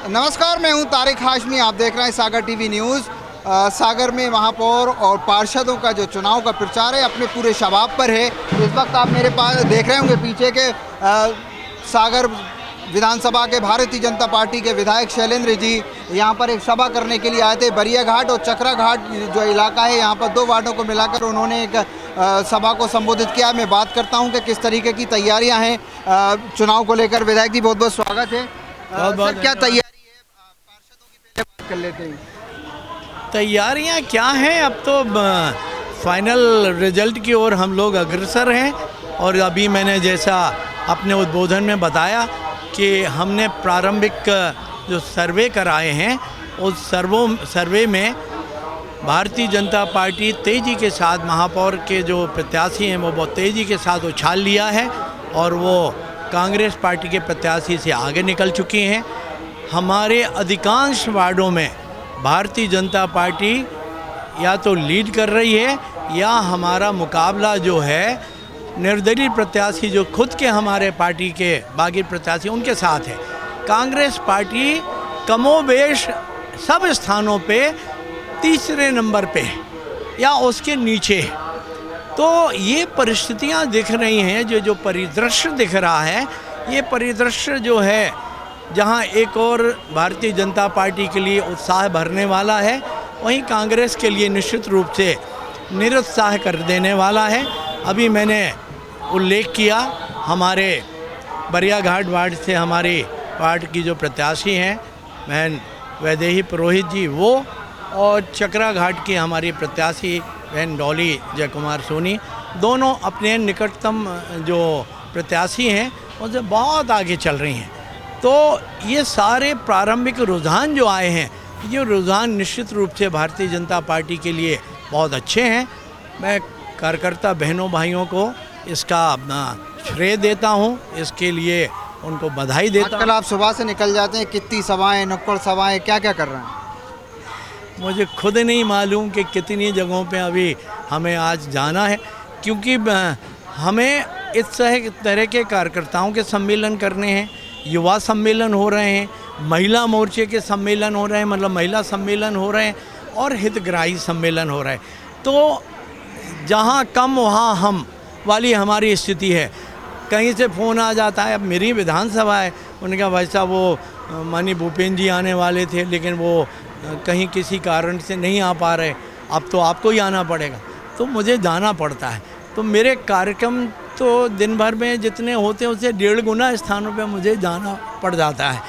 नमस्कार, मैं हूं तारिक हाशमी। आप देख रहे हैं सागर टीवी न्यूज़। सागर में महापौर और पार्षदों का जो चुनाव का प्रचार है अपने पूरे शबाब पर है। इस वक्त आप मेरे पास देख रहे होंगे पीछे के सागर विधानसभा के भारतीय जनता पार्टी के विधायक शैलेंद्र जी यहां पर एक सभा करने के लिए आए थे। बरिया घाट और चक्रा घाट जो इलाका है यहाँ पर 2 वार्डों को मिलाकर उन्होंने एक सभा को संबोधित किया। मैं बात करता हूँ कि किस तरीके की तैयारियाँ हैं चुनाव को लेकर। विधायक जी बहुत बहुत स्वागत है। सर, क्या तैयारी है? पार्षदों की पहले बात कर लेते हैं। तैयारियां क्या हैं, अब तो फाइनल रिजल्ट की ओर हम लोग अग्रसर हैं। और अभी मैंने जैसा अपने उद्बोधन में बताया कि हमने प्रारंभिक जो सर्वे कराए हैं उस सर्वे में भारतीय जनता पार्टी तेज़ी के साथ महापौर के जो प्रत्याशी हैं वो बहुत तेज़ी के साथ उछाल लिया है और वो कांग्रेस पार्टी के प्रत्याशी से आगे निकल चुकी हैं। हमारे अधिकांश वार्डों में भारतीय जनता पार्टी या तो लीड कर रही है या हमारा मुकाबला जो है निर्दलीय प्रत्याशी जो खुद के हमारे पार्टी के बागी प्रत्याशी उनके साथ है। कांग्रेस पार्टी कमोबेश सब स्थानों पे तीसरे नंबर पे या उसके नीचे। तो ये परिस्थितियां दिख रही हैं, जो परिदृश्य दिख रहा है, ये परिदृश्य जो है जहां एक और भारतीय जनता पार्टी के लिए उत्साह भरने वाला है, वहीं कांग्रेस के लिए निश्चित रूप से निरुत्साह कर देने वाला है। अभी मैंने उल्लेख किया हमारे बरिया घाट वार्ड से हमारी वार्ड की जो प्रत्याशी हैं बहन वैदेही पुरोहित जी वो, और चक्रा घाट की हमारी प्रत्याशी बहन डॉली जयकुमार सोनी, दोनों अपने निकटतम जो प्रत्याशी हैं उनसे बहुत आगे चल रही हैं। तो ये सारे प्रारंभिक रुझान जो आए हैं, ये रुझान निश्चित रूप से भारतीय जनता पार्टी के लिए बहुत अच्छे हैं। मैं कार्यकर्ता बहनों भाइयों को इसका श्रेय देता हूँ, इसके लिए उनको बधाई देता हूँ। आजकल आप सुबह से निकल जाते हैं, कितनी सभाएं, नुक्कड़ सभाएं, क्या क्या कर रहे हैं? मुझे खुद नहीं मालूम कि कितनी जगहों पे अभी हमें आज जाना है, क्योंकि हमें इस तरह के कार्यकर्ताओं के सम्मेलन करने हैं। युवा सम्मेलन हो रहे हैं, महिला मोर्चे के सम्मेलन हो रहे हैं, मतलब महिला सम्मेलन हो रहे हैं, और हितग्राही सम्मेलन हो रहे हैं। तो जहाँ कम वहाँ हम वाली हमारी स्थिति है। कहीं से फ़ोन आ जाता है, अब मेरी विधानसभा है, उन्होंने कहा भाई साहब वो माननीय भूपेंद्र जी आने वाले थे लेकिन वो कहीं किसी कारण से नहीं आ पा रहे, अब तो आपको ही आना पड़ेगा, तो मुझे जाना पड़ता है। तो मेरे कार्यक्रम तो दिन भर में जितने होते हैं उससे 1.5 गुना स्थानों पे मुझे जाना पड़ जाता है।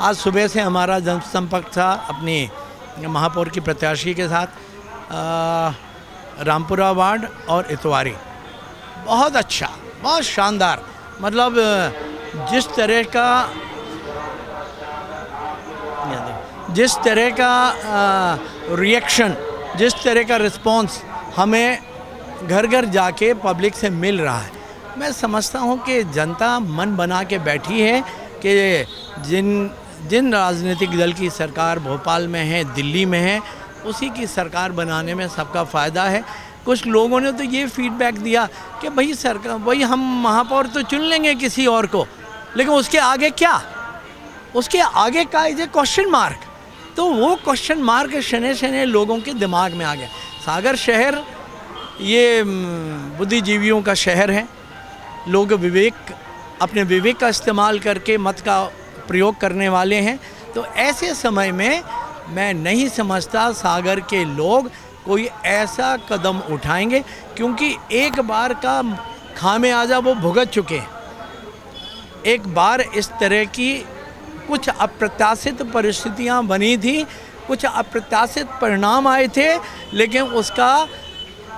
आज सुबह से हमारा जनसंपर्क था अपनी महापौर की प्रत्याशी के साथ, रामपुरा वार्ड और इतवारी। बहुत अच्छा, बहुत शानदार, मतलब जिस तरह का रिएक्शन, जिस तरह का रिस्पांस हमें घर घर जाके पब्लिक से मिल रहा है, मैं समझता हूँ कि जनता मन बना के बैठी है कि जिन राजनीतिक दल की सरकार भोपाल में है, दिल्ली में है, उसी की सरकार बनाने में सबका फ़ायदा है। कुछ लोगों ने तो ये फीडबैक दिया कि भाई सरकार, भाई हम महापौर तो चुन लेंगे किसी और को, लेकिन उसके आगे क्या, उसके आगे का इज ए क्वेश्चन मार्क। तो वो क्वेश्चन मार्क शने लोगों के दिमाग में आ गया। सागर शहर ये बुद्धिजीवियों का शहर है। लोग अपने विवेक का इस्तेमाल करके मत का प्रयोग करने वाले हैं। तो ऐसे समय में मैं नहीं समझता सागर के लोग कोई ऐसा कदम उठाएंगे, क्योंकि एक बार का खामियाजा वो भुगत चुके हैं। एक बार इस तरह की कुछ अप्रत्याशित परिस्थितियां बनी थी, कुछ अप्रत्याशित परिणाम आए थे, लेकिन उसका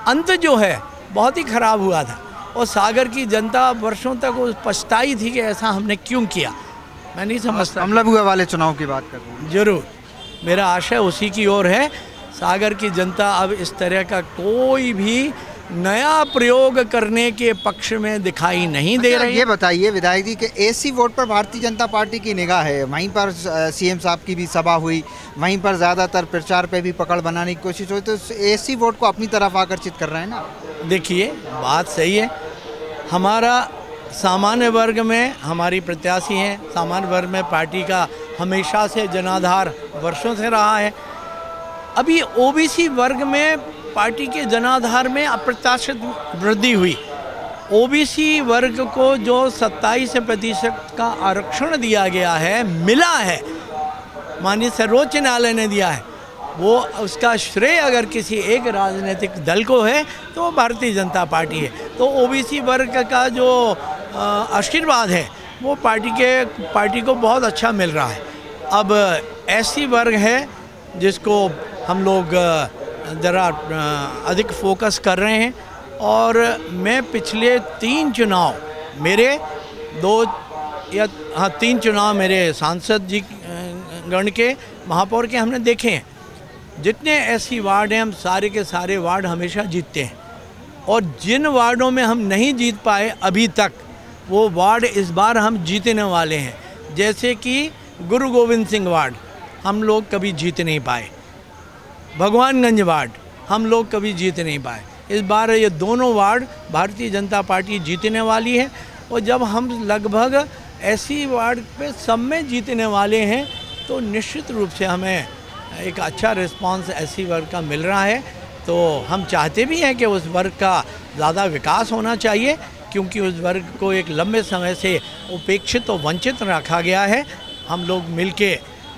अंत जो है बहुत ही ख़राब हुआ था और सागर की जनता वर्षों तक पछताई थी कि ऐसा हमने क्यों किया। मैं नहीं समझता। अमलबुआ वाले चुनाव की बात कर रहे हैं। जरूर, मेरा आशय उसी की ओर है। सागर की जनता अब इस तरह का कोई भी नया प्रयोग करने के पक्ष में दिखाई नहीं दे रही। ये बताइए विधायक जी कि एसी वोट पर भारतीय जनता पार्टी की निगाह है। वहीं पर सीएम साहब की भी सभा हुई, वहीं पर ज़्यादातर प्रचार पे भी पकड़ बनाने की कोशिश हुई, तो एसी वोट को अपनी तरफ आकर्षित कर रहे हैं ना। देखिए, बात सही है। हमारा सामान्य वर्ग में हमारी प्रत्याशी हैं, सामान्य वर्ग में पार्टी का हमेशा से जनाधार वर्षों से रहा है। अभी ओबीसी वर्ग में पार्टी के जनाधार में अप्रत्याशित वृद्धि हुई। ओबीसी वर्ग को जो 27% का आरक्षण दिया गया है, मिला है, माननीय सर्वोच्च न्यायालय ने दिया है, वो उसका श्रेय अगर किसी एक राजनीतिक दल को है तो वो भारतीय जनता पार्टी है। तो ओबीसी वर्ग का जो आशीर्वाद है वो पार्टी को बहुत अच्छा मिल रहा है। अब एससी वर्ग है जिसको हम लोग ज़रा अधिक फोकस कर रहे हैं, और मैं पिछले 3 चुनाव मेरे 3 चुनाव मेरे सांसद जी गण के, महापौर के हमने देखे हैं। जितने ऐसी वार्ड हैं हम सारे के सारे वार्ड हमेशा जीतते हैं, और जिन वार्डों में हम नहीं जीत पाए अभी तक, वो वार्ड इस बार हम जीतने वाले हैं। जैसे कि गुरु गोविंद सिंह वार्ड हम लोग कभी जीत नहीं पाए, भगवानगंज वार्ड हम लोग कभी जीत नहीं पाए। इस बार ये दोनों वार्ड भारतीय जनता पार्टी जीतने वाली है, और जब हम लगभग ऐसी वार्ड पे सब में जीतने वाले हैं तो निश्चित रूप से हमें एक अच्छा रिस्पांस ऐसी वर्ग का मिल रहा है। तो हम चाहते भी हैं कि उस वर्ग का ज़्यादा विकास होना चाहिए, क्योंकि उस वर्ग को एक लंबे समय से उपेक्षित और वंचित रखा गया है। हम लोग मिलके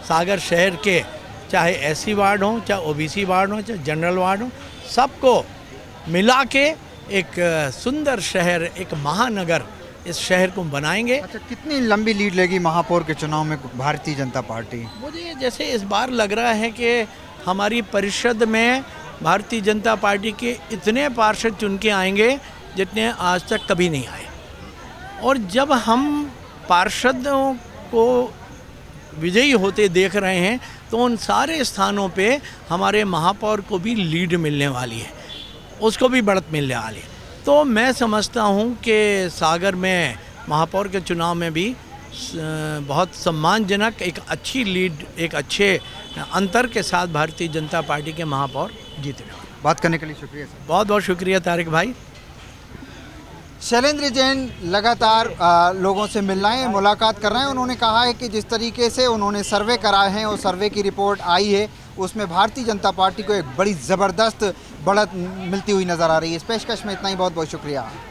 सागर शहर के चाहे एससी वार्ड हों, चाहे ओबीसी वार्ड हों, चाहे जनरल वार्ड हों, सबको मिला के एक सुंदर शहर, एक महानगर इस शहर को बनाएंगे। अच्छा, कितनी लंबी लीड लेगी महापौर के चुनाव में भारतीय जनता पार्टी? मुझे जैसे इस बार लग रहा है कि हमारी परिषद में भारतीय जनता पार्टी के इतने पार्षद चुन के आएंगे जितने आज तक कभी नहीं आए, और जब हम पार्षदों को विजयी होते देख रहे हैं तो उन सारे स्थानों पे हमारे महापौर को भी लीड मिलने वाली है, उसको भी बढ़त मिलने वाली है। तो मैं समझता हूँ कि सागर में महापौर के चुनाव में भी बहुत सम्मानजनक एक अच्छी लीड, एक अच्छे अंतर के साथ भारतीय जनता पार्टी के महापौर जीतने वाले। बात करने के लिए शुक्रिया सर। बहुत बहुत शुक्रिया तारिक भाई। शैलेंद्र जैन लगातार लोगों से मिल रहे हैं, मुलाकात कर रहे हैं। उन्होंने कहा है कि जिस तरीके से उन्होंने सर्वे कराए हैं और सर्वे की रिपोर्ट आई है उसमें भारतीय जनता पार्टी को एक बड़ी ज़बरदस्त बढ़त मिलती हुई नज़र आ रही है। इस पेशकश में इतना ही, बहुत बहुत शुक्रिया।